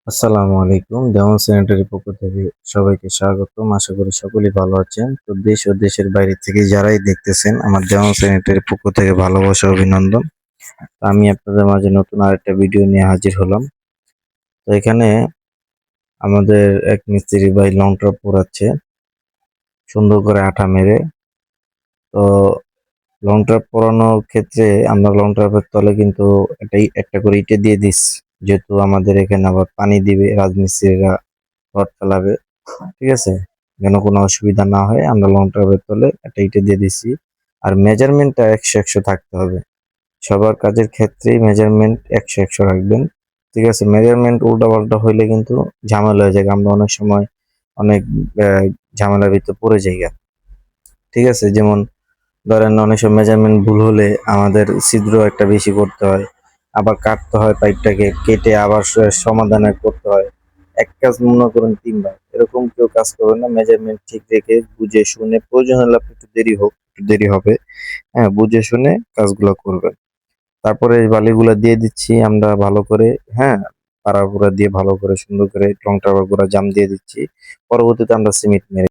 আসসালামু আলাইকুম। দেওয়ান স্যানিটারির পক্ষ থেকে সবাইকে স্বাগতম। আশা করি সকলেই ভালো আছেন। তো দেশ ও দেশের বাইরে থেকে যারাই দেখতেছেন আমার দেওয়ান স্যানিটারির পক্ষ থেকে ভালোবাসা ও অভিনন্দন। আমি আপনাদের মাঝে নতুন আরেকটা ভিডিও নিয়ে হাজির হলাম। তো এখানে আমাদের এক মিস্ত্রি ভাই লং ট্রাপ পোড়াচ্ছে সুন্দর করে আঠা মেরে। তো লং ট্রাপ পোড়ানোর ক্ষেত্রে আমরা লং ট্রাপের তলে কিন্তু একটা করে ইটে দিয়ে দিচ্ছি, যেহেতু আমাদের এখানে আবার পানি দিবে রাজমিস্ত্রিরা, রড ফেলাবে। ঠিক আছে, যেন কোনো অসুবিধা না হয় আমরা লং ট্রাভেল তলে একটা ইটে দিয়ে দিছি। আর মেজারমেন্টটা 100-100 থাকতে হবে। সবার কাজের ক্ষেত্রেই মেজারমেন্ট 100-100 রাখবেন। ঠিক আছে, মেজারমেন্ট উল্টা পাল্টা হইলে কিন্তু ঝামেলা হয়ে যায়, আমরা অনেক সময় অনেক আহ, ঝামেলার ভিতর পড়ে যাই। ঠিক আছে, যেমন ধরেন অনেক সময় মেজারমেন্ট ভুল হলে আমাদের ছিদ্র একটা বেশি করতে হয়, আবার কাটতে হয়, পাইপটাকে কেটে আবার সমাধানে করতে হয়। এক কাজ মনে করেন তিনবার, এরকম কেউ কাজ করবে না। মেজারমেন্ট ঠিক রেখে বুঝে শুনে, প্রয়োজন হলে আপনি একটু দেরি হোক, একটু দেরি হবে, হ্যাঁ, বুঝে শুনে কাজগুলো করবেন। তারপরে এই বালিগুলা দিয়ে দিচ্ছি আমরা ভালো করে, হ্যাঁ, পাড়া গুঁড়া দিয়ে ভালো করে সুন্দর করে রংটা গুঁড়া জাম দিয়ে দিচ্ছি। পরবর্তীতে আমরা সিমেন্ট মেরে